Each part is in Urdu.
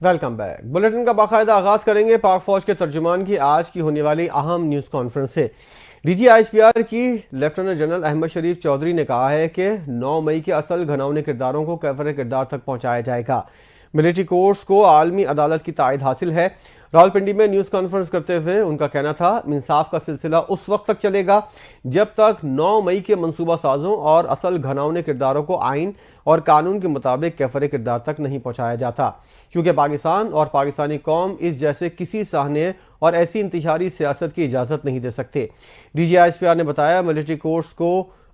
Welcome back. بلیٹن کا باقاعدہ آغاز کریں گے پاک فوج کے ترجمان کی آج کی ہونے والی اہم نیوز کانفرنس سے۔ D G I S P R کی لیفٹیننٹ جنرل احمد شریف چودھری نے کہا ہے کہ 9 مئی کے اصل گھناؤنے کرداروں کو کیفر کردار تک پہنچایا جائے گا۔ ملٹری کورٹس کو عالمی عدالت کی تائید حاصل ہے۔ راولپنڈی میں نیوز کانفرنس کرتے ہوئے ان کا کہنا تھا انصاف کا سلسلہ اس وقت تک چلے گا جب تک 9 مئی کے منصوبہ سازوں اور اصل گھناؤنے کرداروں کو آئین اور قانون کے مطابق کیفر کردار تک نہیں پہنچایا جاتا، کیونکہ پاکستان اور پاکستانی قوم اس جیسے کسی سانحے اور ایسی انتشاری سیاست کی اجازت نہیں دے سکتے۔ D G I S P R نے بتایا ملٹری کورٹس کو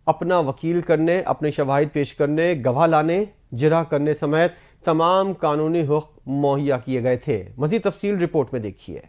اپنا وکیل کرنے، اپنے شواہد پیش کرنے، گواہ لانے، جرح کرنے سمیت تمام قانونی حقوق مہیا کیے گئے تھے۔ مزید تفصیل رپورٹ میں دیکھیے۔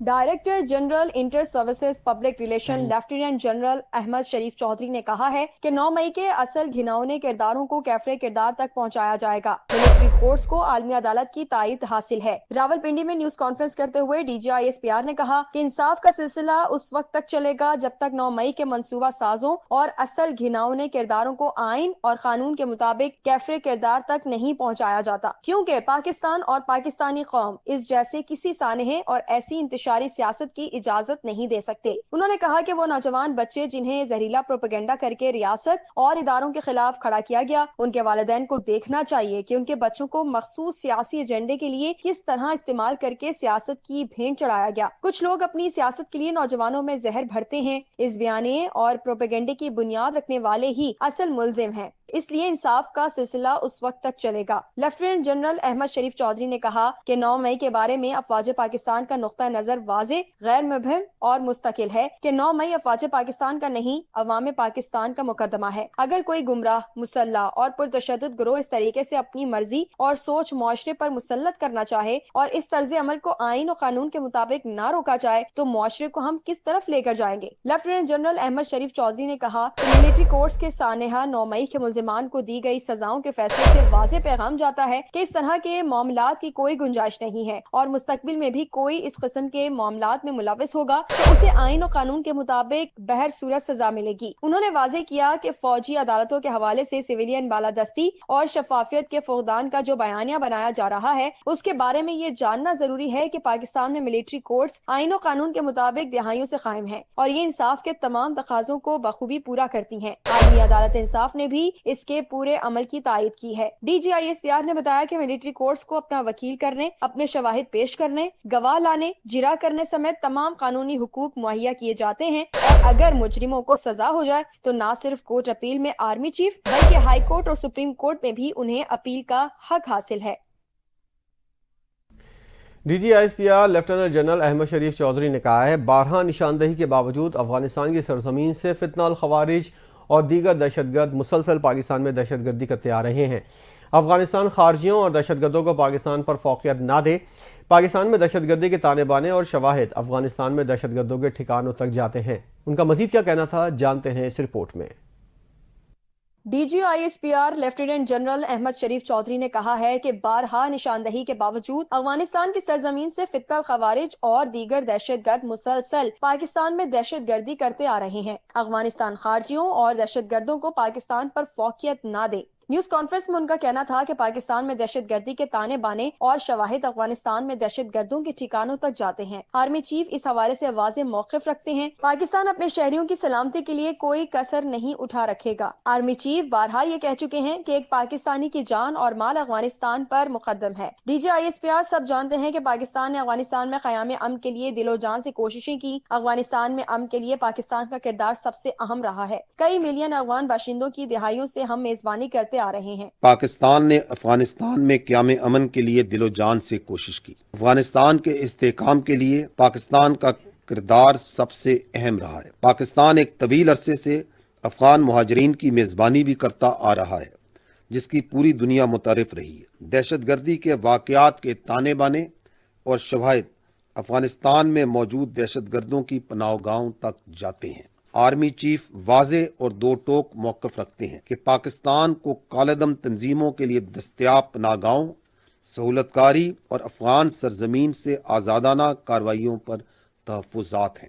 Director general inter services public relation lieutenant general Ahmed Sharif Chaudhry نے کہا ہے کہ 9 مئی کے اصل گھناؤنے کرداروں کو کیفر کردار تک پہنچایا جائے گا۔ ملٹری کورٹس کو عالمی عدالت کی تائید حاصل ہے۔ راولپنڈی میں نیوز کانفرنس کرتے ہوئے D G I S P R نے کہا کہ انصاف کا سلسلہ اس وقت تک چلے گا جب تک 9 مئی کے منصوبہ سازوں اور اصل گھناؤنے کرداروں کو آئین اور قانون کے مطابق کیفر کردار تک نہیں پہنچایا جاتا، کیونکہ پاکستان اور پاکستانی قوم اس جیسے کسی سانحے اور ایسی انتشاری سیاست کی اجازت نہیں دے سکتے۔ انہوں نے کہا کہ وہ نوجوان بچے جنہیں زہریلا پروپیگنڈا کر کے ریاست اور اداروں کے خلاف کھڑا کیا گیا، ان کے والدین کو دیکھنا چاہیے کہ ان کے بچوں کو مخصوص سیاسی ایجنڈے کے لیے کس طرح استعمال کر کے سیاست کی بھینٹ چڑھایا گیا۔ کچھ لوگ اپنی سیاست کے لیے نوجوانوں میں زہر بھرتے ہیں۔ اس بیانیے اور پروپیگنڈے کی بنیاد رکھنے والے ہی اصل ملزم ہیں، اس لیے انصاف کا سلسلہ اس وقت تک چلے گا۔ لیفٹیننٹ جنرل احمد شریف چودھری نے کہا کہ 9 مئی کے بارے میں افواج پاکستان کا نقطہ نظر واضح، غیر مبہم اور مستقل ہے کہ 9 مئی افواج پاکستان کا نہیں، عوام پاکستان کا مقدمہ ہے۔ اگر کوئی گمراہ، مسلح اور پرتشدد گروہ اس طریقے سے اپنی مرضی اور سوچ معاشرے پر مسلط کرنا چاہے اور اس طرز عمل کو آئین و قانون کے مطابق نہ روکا جائے تو معاشرے کو ہم کس طرف لے کر جائیں گے؟ لیفٹیننٹ جنرل احمد شریف چودھری نے کہا کہ ملٹری کورٹس کے سانحہ 9 مئی کے ملزمان کو دی گئی سزاؤں کے فیصلے سے واضح پیغام جاتا ہے کہ اس طرح کے معاملات کی کوئی گنجائش نہیں ہے اور مستقبل میں بھی کوئی اس قسم کے معاملات میں ملوث ہوگا تو اسے آئین و قانون کے مطابق بہر صورت سزا ملے گی۔ انہوں نے واضح کیا کہ فوجی عدالتوں کے حوالے سے سویلین بالادستی اور شفافیت کے فقدان کا جو بیانیہ بنایا جا رہا ہے اس کے بارے میں یہ جاننا ضروری ہے کہ پاکستان میں ملٹری کورٹس آئین و قانون کے مطابق دہائیوں سے قائم ہیں اور یہ انصاف کے تمام تقاضوں کو بخوبی پورا کرتی ہیں۔ عالمی عدالت انصاف نے بھی اس کے پورے عمل کی تائید کی ہے۔ D G I S P R نے بتایا کہ ملٹری کورٹس کو اپنا وکیل کرنے، اپنے شواہد پیش کرنے، گواہ لانے، جرح کرنے سمیت تمام قانونی حقوق مہیا کیے جاتے ہیں اور اگر مجرموں کو سزا ہو جائے تو نہ صرف کورٹ اپیل میں آرمی چیف بلکہ ہائی کورٹ اور سپریم کورٹ میں بھی انہیں اپیل کا حق حاصل ہے۔ D G I S P R lieutenant general Ahmed Sharif Chaudhry نے کہا ہے بارہا نشاندہی کے باوجود افغانستان کی سرزمین سے فتنہ الخوارج اور دیگر دہشت گرد مسلسل پاکستان میں دہشت گردی کرتے آ رہے ہیں۔ افغانستان خارجیوں اور دہشت گردوں کو پاکستان پر فوقیت نہ دے۔ پاکستان میں دہشت گردی کے تانے بانے اور شواہد افغانستان میں دہشت گردوں کے ٹھکانوں تک جاتے ہیں۔ ان کا مزید کیا کہنا تھا جانتے ہیں اس رپورٹ میں۔ D G I S P R lieutenant general Ahmed Sharif Chaudhry نے کہا ہے کہ بارہا نشاندہی کے باوجود افغانستان کی سرزمین سے فتنہ الخوارج اور دیگر دہشت گرد مسلسل پاکستان میں دہشت گردی کرتے آ رہے ہیں۔ افغانستان خارجیوں اور دہشت گردوں کو پاکستان پر فوقیت نہ دے۔ نیوز کانفرنس میں ان کا کہنا تھا کہ پاکستان میں دہشت گردی کے تانے بانے اور شواہد افغانستان میں دہشت گردوں کے ٹھکانوں تک جاتے ہیں۔ آرمی چیف اس حوالے سے واضح موقف رکھتے ہیں۔ پاکستان اپنے شہریوں کی سلامتی کے لیے کوئی کسر نہیں اٹھا رکھے گا۔ آرمی چیف بارہا یہ کہہ چکے ہیں کہ ایک پاکستانی کی جان اور مال افغانستان پر مقدم ہے۔ D G I S P R سب جانتے ہیں کہ پاکستان نے افغانستان میں قیام امن کے لیے دل و جان سے کوششیں کی۔ افغانستان میں امن کے لیے پاکستان کا کردار سب سے اہم رہا ہے۔ کئی ملین افغان باشندوں کی دہائیوں سے ہم میزبانی کرتے آ رہے ہیں۔ پاکستان نے افغانستان میں قیام امن کے لیے دل و جان سے کوشش کی۔ افغانستان کے استحکام کے لیے پاکستان کا کردار سب سے اہم رہا ہے۔ پاکستان ایک طویل عرصے سے افغان مہاجرین کی میزبانی بھی کرتا آ رہا ہے، جس کی پوری دنیا متعارف رہی ہے۔ دہشت گردی کے واقعات کے تانے بانے اور شواہد افغانستان میں موجود دہشت گردوں کی پناہ گاہوں تک جاتے ہیں۔ آرمی چیف واضح اور دو ٹوک موقف رکھتے ہیں کہ پاکستان کو کالعدم تنظیموں کے لیے دستیاب پناہ گاہوں، سہولت کاری اور افغان سرزمین سے آزادانہ کارروائیوں پر تحفظات ہیں۔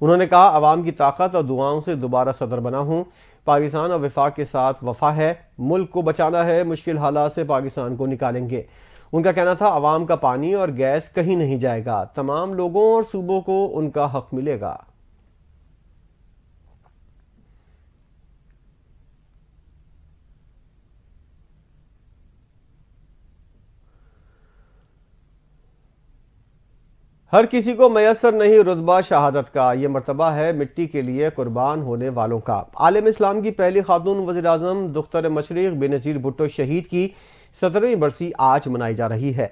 انہوں نے کہا عوام کی طاقت اور دعاؤں سے دوبارہ صدر بنا ہوں. پاکستان اور وفاق کے ساتھ وفا ہے, ملک کو بچانا ہے, مشکل حالات سے پاکستان کو نکالیں گے. ان کا کہنا تھا عوام کا پانی اور گیس کہیں نہیں جائے گا, تمام لوگوں اور صوبوں کو ان کا حق ملے گا. ہر کسی کو میسر نہیں رتبہ شہادت کا, یہ مرتبہ ہے مٹی کے لیے قربان ہونے والوں کا. عالم اسلام کی پہلی خاتون وزیر اعظم دختر مشرق بے نظیر بھٹو شہید کی 17ویں برسی آج منائی جا رہی ہے.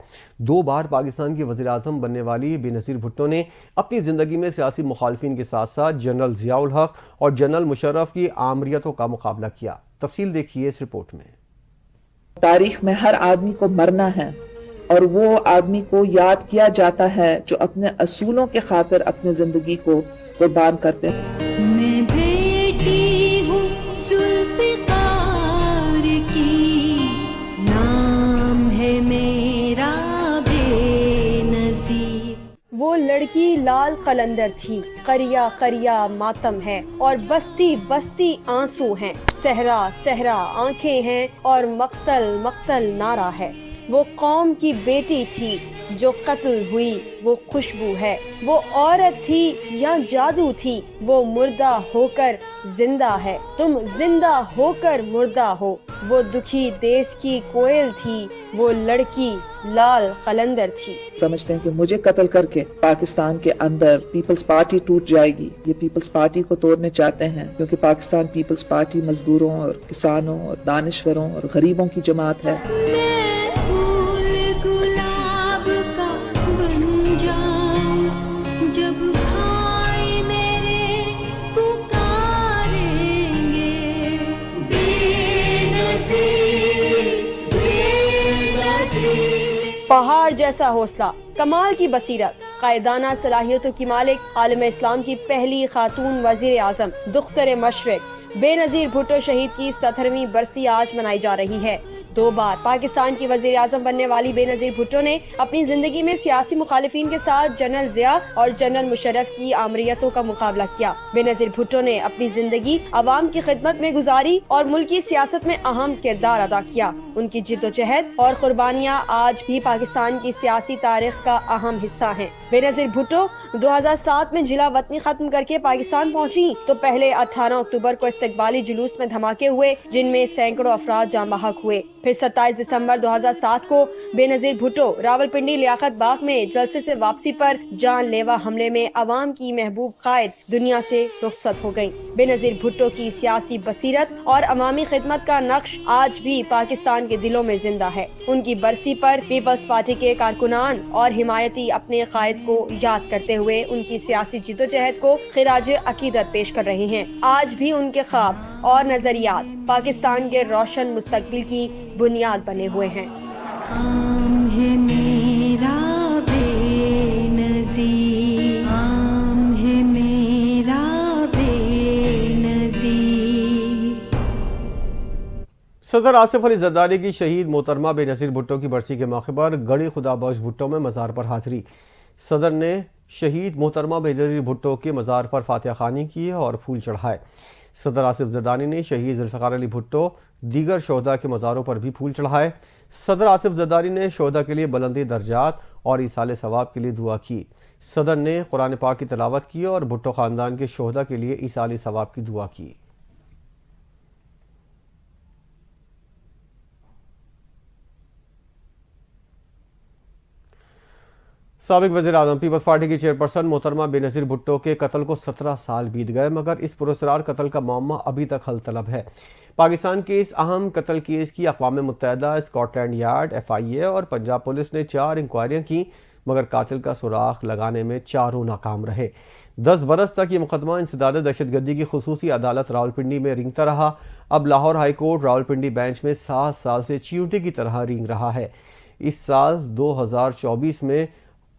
2 بار پاکستان کی وزیر اعظم بننے والی بے نظیر بھٹو نے اپنی زندگی میں سیاسی مخالفین کے ساتھ ساتھ جنرل ضیاء الحق اور جنرل مشرف کی آمریتوں کا مقابلہ کیا. تفصیل دیکھیے اس رپورٹ میں. تاریخ میں ہر آدمی کو مرنا ہے اور وہ آدمی کو یاد کیا جاتا ہے جو اپنے اصولوں کے خاطر اپنی زندگی کو قربان کرتے ہیں. میں بیٹی ہوں ذوالفقار کی, نام ہے میرا بے نظیر. وہ لڑکی لال قلندر تھی, قریا قریا ماتم ہے اور بستی بستی آنسو ہیں. صحرا صحرا آنکھیں ہیں اور مقتل مقتل نعرہ ہے. وہ قوم کی بیٹی تھی جو قتل ہوئی, وہ خوشبو ہے. وہ عورت تھی یا جادو تھی, وہ مردہ ہو کر زندہ ہے. تم زندہ ہو کر مردہ ہو. وہ دکھی دیس کی کوئل تھی, وہ لڑکی لال قلندر تھی. سمجھتے ہیں کہ مجھے قتل کر کے پاکستان کے اندر پیپلز پارٹی ٹوٹ جائے گی. یہ پیپلز پارٹی کو توڑنے چاہتے ہیں کیونکہ پاکستان پیپلز پارٹی مزدوروں اور کسانوں اور دانشوروں اور غریبوں کی جماعت ہے. جب بھائی میرے پکاریں گے بے نظیر بے نظیر. پہاڑ جیسا حوصلہ, کمال کی بصیرت, قائدانہ صلاحیتوں کی مالک, عالم اسلام کی پہلی خاتون وزیر اعظم دختر مشرق بے نظیر بھٹو شہید کی 17ویں برسی آج منائی جا رہی ہے. 2 بار پاکستان کی وزیر اعظم بننے والی بے نظیر بھٹو نے اپنی زندگی میں سیاسی مخالفین کے ساتھ جنرل ضیاء اور جنرل مشرف کی آمریتوں کا مقابلہ کیا. بے نظیر بھٹو نے اپنی زندگی عوام کی خدمت میں گزاری اور ملکی سیاست میں اہم کردار ادا کیا. ان کی جد و جہد اور قربانیاں آج بھی پاکستان کی سیاسی تاریخ کا اہم حصہ ہیں. بے نظیر بھٹو 2007 میں جلا وطنی ختم کر کے پاکستان پہنچی تو پہلے 18 اکتوبر کو استقبالی جلوس میں دھماکے ہوئے جن میں سینکڑوں افراد جاں بحق ہوئے. پھر 27 دسمبر 2007 کو بے نظیر بھٹو راولپنڈی لیاقت باغ میں جلسے سے واپسی پر جان لیوا حملے میں عوام کی محبوب قائد دنیا سے رخصت ہو گئیں. بے نظیر بھٹو کی سیاسی بصیرت اور عوامی خدمت کا نقش آج بھی پاکستان کے دلوں میں زندہ ہے. ان کی برسی پر پیپلز پارٹی کے کارکنان اور حمایتی اپنے قائد کو یاد کرتے ہوئے ان کی سیاسی جدوجہد کو خراج عقیدت پیش کر رہے ہیں. آج بھی ان کے خواب اور نظریات پاکستان کے روشن مستقبل کی بنیاد بنے ہوئے ہیں. عام ہے میرا بے نظیر, عام ہے میرا بے نظیر. صدر آصف علی زرداری کی شہید محترمہ بے نظیر بھٹو کی برسی کے موقع پر گڑی خدا بخش بھٹو میں مزار پر حاضری. صدر نے شہید محترمہ بے نظیر بھٹو کے مزار پر فاتحہ خوانی کی اور پھول چڑھائے. صدر آصف زرداری نے شہید ذوالفقار علی بھٹو دیگر شہداء کے مزاروں پر بھی پھول چڑھائے. صدر آصف زرداری نے شہداء کے لیے بلندی درجات اور ایصال ثواب کے لیے دعا کی. صدر نے قرآن پاک کی تلاوت کی اور بھٹو خاندان کے شہداء کے لیے ایصال ثواب کی دعا کی. سابق وزیر اعظم پیپلز پارٹی کی چیئرپرسن محترمہ بے نظیر بھٹو کے قتل کو 17 سال بیت گئے مگر اس پراسرار قتل کا معمہ ابھی تک حل طلب ہے. پاکستان کے اس اہم قتل کیس کی اقوام متحدہ, اسکاٹ لینڈ یارڈ, FIA اور پنجاب پولیس نے 4 انکوائریاں کی مگر قاتل کا سراغ لگانے میں چاروں ناکام رہے. 10 برس تک یہ مقدمہ انسداد دہشت گردی کی خصوصی عدالت راولپنڈی میں رینگتا رہا. اب Lahore high court Rawalpindi bench میں 7 سال سے چیونٹی کی طرح رینگ رہا ہے. اس سال 2024 میں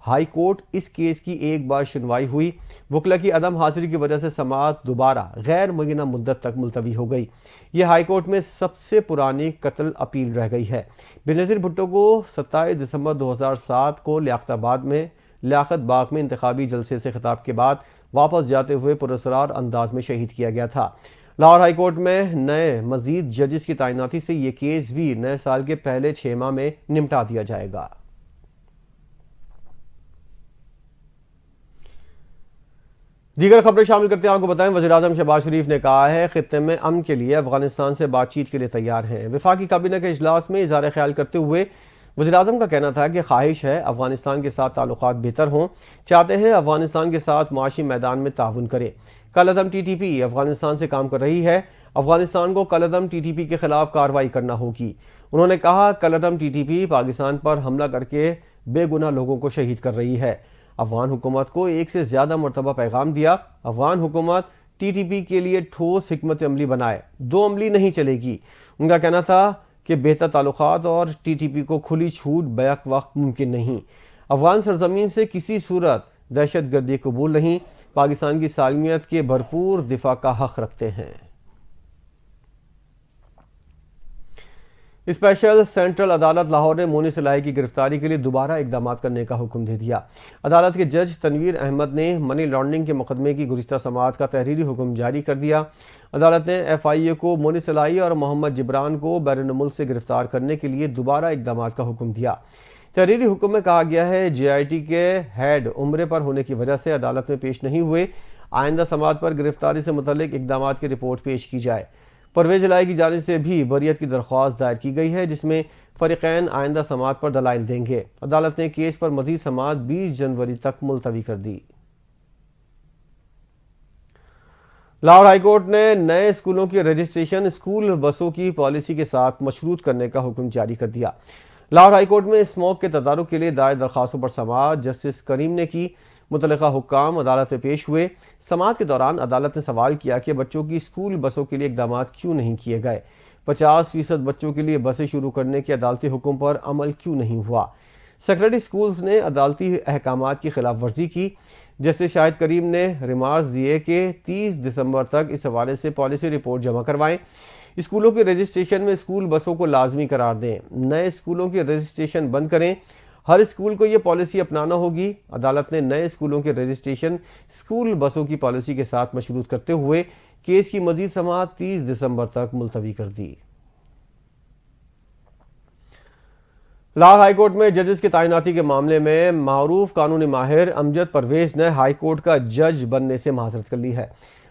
ہائی کورٹ اس کیس کی ایک بار سنوائی ہوئی. وکلا کی عدم حاضری کی وجہ سے سماعت دوبارہ غیر معینہ مدت تک ملتوی ہو گئی. یہ ہائی کورٹ میں سب سے پرانی قتل اپیل رہ گئی ہے. بے نظیر بھٹو کو 27 دسمبر 2007 کو لیاقت باغ میں انتخابی جلسے سے خطاب کے بعد واپس جاتے ہوئے پراسرار انداز میں شہید کیا گیا تھا۔ لاہور ہائی کورٹ میں نئے مزید ججز کی تعیناتی سے یہ کیس بھی نئے سال کے پہلے 6 ماہ میں نمٹا دیا جائے گا۔ دیگر خبریں شامل کرتے ہیں آپ کو بتائیں، وزیراعظم شہباز شریف نے کہا ہے خطے میں امن کے لیے افغانستان سے بات چیت کے لیے تیار ہیں۔ وفاقی کابینہ کے اجلاس میں اظہار خیال کرتے ہوئے وزیراعظم کا کہنا تھا کہ خواہش ہے افغانستان کے ساتھ تعلقات بہتر ہوں، چاہتے ہیں افغانستان کے ساتھ معاشی میدان میں تعاون کرے۔ کالعدم ٹی ٹی پی افغانستان سے کام کر رہی ہے، افغانستان کو کالعدم ٹی ٹی پی کے خلاف کارروائی کرنا ہوگی۔ انہوں نے کہا کالعدم ٹی ٹی پی پاکستان پر حملہ کر کے بے گناہ لوگوں کو شہید کر رہی ہے۔ افغان حکومت کو ایک سے زیادہ مرتبہ پیغام دیا، افغان حکومت ٹی ٹی پی کے لیے ٹھوس حکمت عملی بنائے، دو عملی نہیں چلے گی۔ ان کا کہنا تھا کہ بہتر تعلقات اور ٹی ٹی پی کو کھلی چھوٹ بیک وقت ممکن نہیں۔ افغان سرزمین سے کسی صورت دہشت گردی قبول نہیں، پاکستان کی سالمیت کے بھرپور دفاع کا حق رکھتے ہیں۔ اسپیشل سینٹرل عدالت لاہور نے مونس الہی کی گرفتاری کے لیے دوبارہ اقدامات کرنے کا حکم دے دیا۔ عدالت کے جج تنویر احمد نے منی لانڈرنگ کے مقدمے کی گزشتہ سماعت کا تحریری حکم جاری کر دیا۔ عدالت نے ایف آئی اے کو مونس الہی اور محمد جبران کو بیرون ملک سے گرفتار کرنے کے لیے دوبارہ اقدامات کا حکم دیا۔ تحریری حکم میں کہا گیا ہے جے آئی ٹی کے ہیڈ عمرے پر ہونے کی وجہ سے عدالت میں پیش نہیں ہوئے، آئندہ سماعت پر گرفتاری سے متعلق اقدامات کی رپورٹ پیش کی جائے۔ پرویز الہی کی جانب سے بھی بریت کی درخواست دائر کی گئی ہے جس میں فریقین آئندہ سماعت پر دلائل دیں گے۔ عدالت نے کیس پر مزید سماعت 20 جنوری تک ملتوی کر دی۔ لاہور ہائی کورٹ نے نئے اسکولوں کی رجسٹریشن اسکول بسوں کی پالیسی کے ساتھ مشروط کرنے کا حکم جاری کر دیا۔ لاہور ہائی کورٹ میں اسموک کے تدارک کے لیے دائر درخواستوں پر سماعت جسٹس کریم نے کی۔ متعلقہ حکام عدالت میں پیش ہوئے۔ سماعت کے دوران عدالت نے سوال کیا کہ بچوں کی اسکول بسوں کے لیے اقدامات کیوں نہیں کیے گئے، 50% بچوں کے لیے بسیں شروع کرنے کے عدالتی حکم پر عمل کیوں نہیں ہوا۔ سیکرٹری اسکولز نے عدالتی احکامات کی خلاف ورزی کی۔ جسٹس شاہد کریم نے ریمارکس دیے کہ 30 دسمبر تک اس حوالے سے پالیسی رپورٹ جمع کروائیں۔ اسکولوں کی رجسٹریشن میں اسکول بسوں کو لازمی قرار دیں، نئے اسکولوں کی رجسٹریشن بند کریں، ہر اسکول کو یہ پالیسی اپنانا ہوگی۔ عدالت نے نئے اسکولوں کے رجسٹریشن اسکول بسوں کی پالیسی کے ساتھ مشروط کرتے ہوئے کیس کی مزید سماعت 30 دسمبر تک ملتوی کر دی۔ لاہور ہائی کورٹ میں ججز کی تعیناتی کے معاملے میں معروف قانونی ماہر امجد پرویز نے ہائی کورٹ کا جج بننے سے معذرت کر لی ہے۔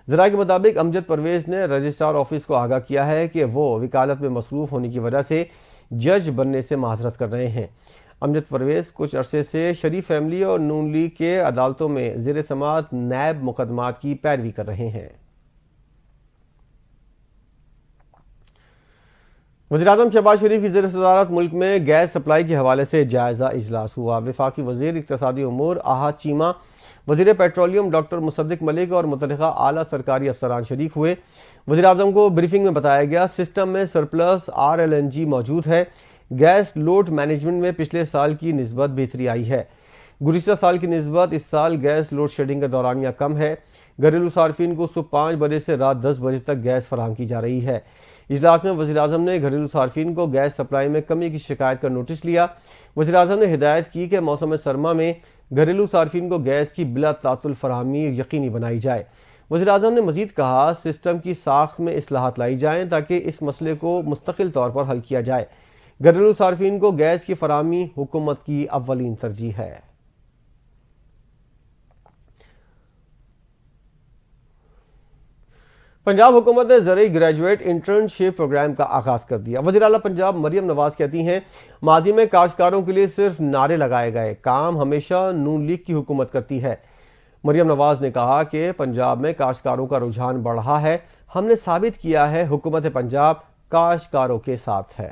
ذرائع کے مطابق امجد پرویز نے رجسٹرار آفس کو آگاہ کیا ہے کہ وہ وکالت میں مصروف ہونے کی وجہ سے جج بننے سے معذرت کر رہے ہیں۔ امجد پرویز کچھ عرصے سے شریف فیملی اور نون لیگ کے عدالتوں میں زیر سماعت نیب مقدمات کی پیروی کر رہے ہیں۔ وزیراعظم شہباز شریف کی زیر صدارت ملک میں گیس سپلائی کے حوالے سے جائزہ اجلاس ہوا۔ وفاقی وزیر اقتصادی امور احد چیمہ، وزیر پیٹرولیم ڈاکٹر مصدق ملک اور متعلقہ اعلیٰ سرکاری افسران شریک ہوئے۔ وزیراعظم کو بریفنگ میں بتایا گیا سسٹم میں سرپلس RLNG موجود ہے، گیس لوڈ مینجمنٹ میں پچھلے سال کی نسبت بہتری آئی ہے، گزشتہ سال کی نسبت اس سال گیس لوڈ شیڈنگ کا دورانیہ کم ہے، گھریلو صارفین کو صبح 5 بجے سے رات 10 بجے تک گیس فراہم کی جا رہی ہے۔ اجلاس میں وزیراعظم نے گھریلو صارفین کو گیس سپلائی میں کمی کی شکایت کا نوٹس لیا۔ وزیراعظم نے ہدایت کی کہ موسم سرما میں گھریلو صارفین کو گیس کی بلا تعطل فراہمی یقینی بنائی جائے۔ وزیراعظم نے مزید کہا سسٹم کی ساخت میں اصلاحات لائی جائیں تاکہ اس مسئلے کو مستقل طور پر حل کیا جائے۔ گھریلو صارفین کو گیس کی فراہمی حکومت کی اولین ترجیح ہے۔ پنجاب حکومت نے زرعی گریجویٹ انٹرنشپ پروگرام کا آغاز کر دیا۔ وزیر اعلیٰ پنجاب مریم نواز کہتی ہیں ماضی میں کاشتکاروں کے لیے صرف نعرے لگائے گئے، کام ہمیشہ نون لیگ کی حکومت کرتی ہے۔ مریم نواز نے کہا کہ پنجاب میں کاشتکاروں کا رجحان بڑھ رہا ہے، ہم نے ثابت کیا ہے حکومت پنجاب کاشتکاروں کے ساتھ ہے۔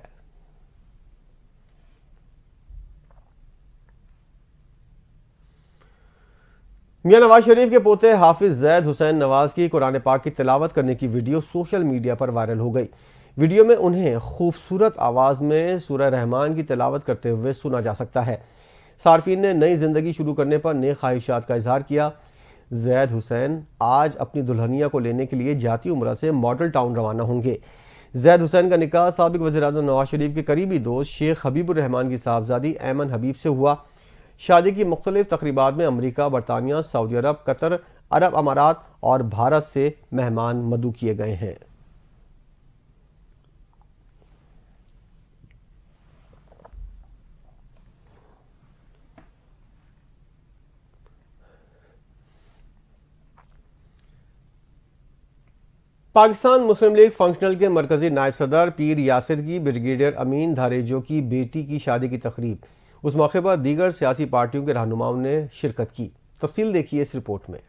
میاں نواز شریف کے پوتے حافظ زید حسین نواز کی قرآن پاک کی تلاوت کرنے کی ویڈیو سوشل میڈیا پر وائرل ہو گئی۔ ویڈیو میں انہیں خوبصورت آواز میں سورہ رحمان کی تلاوت کرتے ہوئے سنا جا سکتا ہے۔ صارفین نے نئی زندگی شروع کرنے پر نیک خواہشات کا اظہار کیا۔ زید حسین آج اپنی دلہنیا کو لینے کے لیے جاتی عمرہ سے ماڈل ٹاؤن روانہ ہوں گے۔ زید حسین کا نکاح سابق وزیراعظم نواز شریف کے قریبی دوست شیخ حبیب الرحمان کی صاحبزادی ایمن حبیب سے ہوا۔ شادی کی مختلف تقریبات میں امریکہ، برطانیہ، سعودی عرب، قطر، عرب امارات اور بھارت سے مہمان مدعو کیے گئے ہیں۔ پاکستان مسلم لیگ فنکشنل کے مرکزی نائب صدر پیر یاسر کی بریگیڈیئر امین دھاریجو کی بیٹی کی شادی کی تقریب، اس موقع پر دیگر سیاسی پارٹیوں کے رہنماؤں نے شرکت کی۔ تفصیل دیکھیے اس رپورٹ میں۔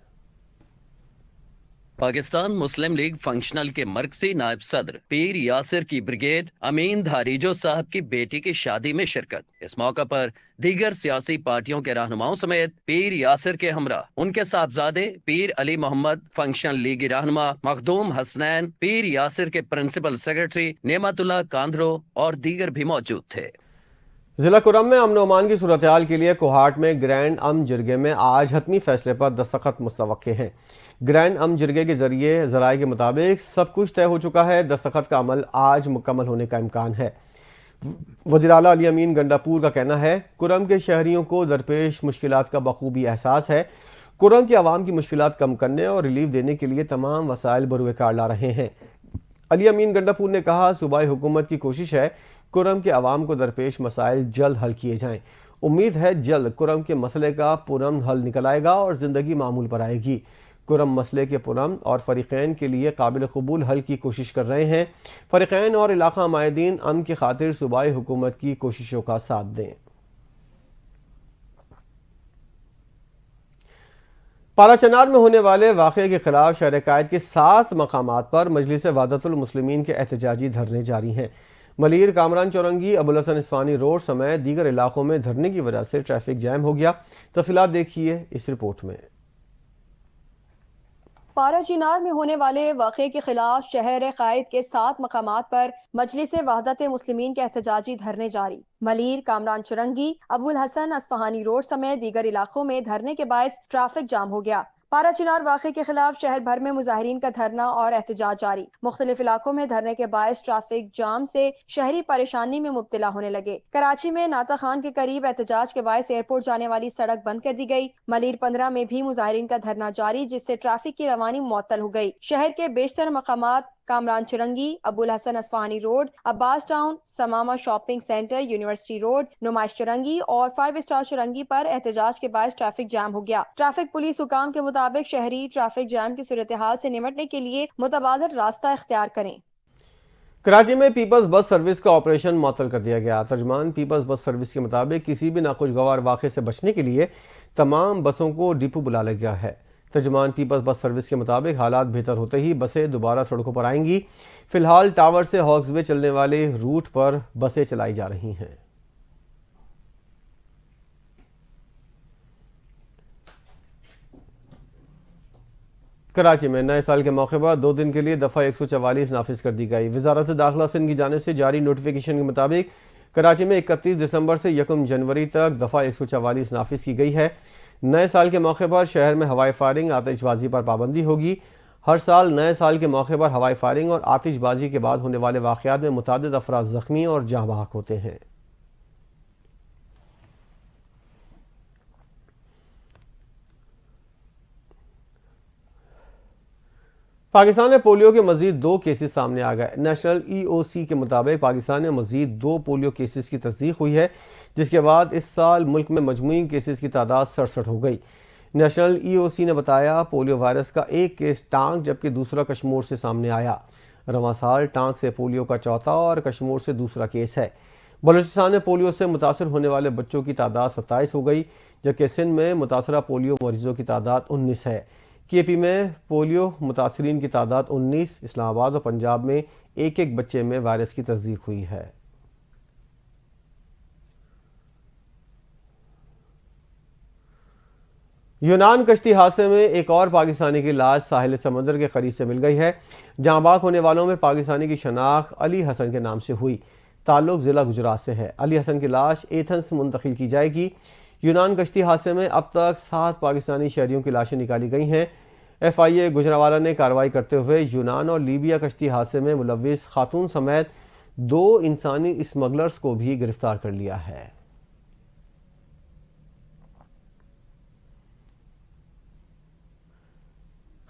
پاکستان مسلم لیگ فنکشنل کے مرکزی نائب صدر پیر یاسر کی بریگیڈ امین دھاریجو صاحب کی بیٹی کی شادی میں شرکت۔ اس موقع پر دیگر سیاسی پارٹیوں کے رہنماؤں سمیت پیر یاسر کے ہمراہ ان کے صاحبزادے پیر علی محمد، فنکشنل لیگی رہنما مخدوم حسنین، پیر یاسر کے پرنسپل سیکرٹری نعمت اللہ کاندرو اور دیگر بھی موجود تھے۔ ضلع کرم میں امن و امان کی صورتحال کے لیے کوہاٹ میں گرینڈ ام جرگے میں آج حتمی فیصلے پر دستخط متوقع ہیں۔ گرینڈ ام جرگے کے ذریعے ذرائع کے مطابق سب کچھ طے ہو چکا ہے۔ دستخط کا عمل آج مکمل ہونے کا امکان ہے۔ وزیر اعلیٰ علی امین گنڈاپور کا کہنا ہے کرم کے شہریوں کو درپیش مشکلات کا بخوبی احساس ہے۔ کرم کے عوام کی مشکلات کم کرنے اور ریلیف دینے کے لیے تمام وسائل بروئے کار لا رہے ہیں۔ علی امین گنڈاپور نے کہا صوبائی حکومت کی کوشش ہے کرم کے عوام کو درپیش مسائل جلد حل کیے جائیں۔ امید ہے جلد کرم کے مسئلے کا پرامن حل نکل آئے گا اور زندگی معمول پر آئے گی۔ کرم مسئلے کے پرامن اور فریقین کے لیے قابل قبول حل کی کوشش کر رہے ہیں۔ فریقین اور علاقہ مائدین امن کی خاطر صوبائی حکومت کی کوششوں کا ساتھ دیں۔ پارا چنار میں ہونے والے واقعے کے خلاف شہر قائد کے 7 مقامات پر مجلس وحدت المسلمین کے احتجاجی دھرنے جاری ہیں۔ ملیر، کامران چورنگی، ابوالحسن اصفہانی روڈ سمیت دیگر علاقوں میں دھرنے کی وجہ سے ٹریفک جام ہو گیا۔ تفصیلات دیکھیے اس رپورٹ میں۔ پارا چنار میں ہونے والے واقعے کے خلاف شہر قائد کے 7 مقامات پر مجلس وحدت مسلمین کے احتجاجی دھرنے جاری۔ ملیر، کامران چورنگی، ابوالحسن اصفہانی روڈ سمیت دیگر علاقوں میں دھرنے کے باعث ٹریفک جام ہو گیا۔ پارا چنار واقعے کے خلاف شہر بھر میں مظاہرین کا دھرنا اور احتجاج جاری۔ مختلف علاقوں میں دھرنے کے باعث ٹریفک جام سے شہری پریشانی میں مبتلا ہونے لگے۔ کراچی میں ناتا خان کے قریب احتجاج کے باعث ایئرپورٹ جانے والی سڑک بند کر دی گئی۔ ملیر 15 میں بھی مظاہرین کا دھرنا جاری جس سے ٹریفک کی روانی معطل ہو گئی۔ شہر کے بیشتر مقامات Kamran Chowrangi, Abul Hasan Ispahani road, Abbas town, Samama shopping centre, university road, Numaish Chowrangi اور 5 اسٹار چورنگی پر احتجاج کے باعث ٹریفک جام ہو گیا۔ ٹریفک پولیس حکام کے مطابق شہری ٹریفک جام کی صورتحال سے نمٹنے کے لیے متبادل راستہ اختیار کریں۔ کراچی میں پیپلز بس سروس کا آپریشن معطل کر دیا گیا۔ ترجمان پیپلز بس سروس کے مطابق کسی بھی ناخوشگوار واقعے سے بچنے کے لیے تمام بسوں کو ڈپو بلا لیا گیا ہے۔ ترجمان پیپلز بس سروس کے مطابق حالات بہتر ہوتے ہی بسیں دوبارہ سڑکوں پر آئیں گی۔ فی الحال ٹاور سے ہاکس وے چلنے والے روٹ پر بسیں چلائی جا رہی ہیں۔ کراچی میں نئے سال کے موقع پر 2 دن کے لیے دفعہ 144 نافذ کر دی گئی۔ وزارت داخلہ سندھ کی جانب سے جاری نوٹیفیکیشن کے مطابق کراچی میں 31 دسمبر سے 1 جنوری تک دفعہ 144 نافذ کی گئی ہے۔ نئے سال کے موقع پر شہر میں ہوائی فائرنگ، آتش بازی پر پابندی ہوگی۔ ہر سال نئے سال کے موقع پر ہوائی فائرنگ اور آتش بازی کے بعد ہونے والے واقعات میں متعدد افراد زخمی اور جاں بحق ہوتے ہیں۔ پاکستان میں پولیو کے مزید 2 کیسز سامنے آ گئے۔ نیشنل EOC کے مطابق پاکستان میں مزید 2 پولیو کیسز کی تصدیق ہوئی ہے، جس کے بعد اس سال ملک میں مجموعی کیسز کی تعداد 67 ہو گئی۔ نیشنل EOC نے بتایا پولیو وائرس کا ایک کیس ٹانک جبکہ دوسرا کشمور سے سامنے آیا۔ رواں سال ٹانک سے پولیو کا چوتھا اور کشمور سے دوسرا کیس ہے۔ بلوچستان میں پولیو سے متاثر ہونے والے بچوں کی تعداد 27 ہو گئی، جبکہ سندھ میں متاثرہ پولیو مریضوں کی تعداد 19 ہے۔ KP میں پولیو متاثرین کی تعداد 19، اسلام آباد اور پنجاب میں ایک بچے میں وائرس کی تصدیق ہوئی ہے۔ یونان کشتی حادثے میں ایک اور پاکستانی کی لاش ساحل سمندر کے قریب سے مل گئی ہے۔ جاں بحق ہونے والوں میں پاکستانی کی شناخت علی حسن کے نام سے ہوئی، تعلق ضلع گجرات سے ہے۔ علی حسن کی لاش ایتھنز منتقل کی جائے گی۔ یونان کشتی حادثے میں اب تک 7 پاکستانی شہریوں کی لاشیں نکالی گئی ہیں۔ FIA گجرانوالہ نے کارروائی کرتے ہوئے یونان اور لیبیا کشتی حادثے میں ملوث خاتون سمیت 2 انسانی اسمگلرز کو بھی گرفتار کر لیا ہے۔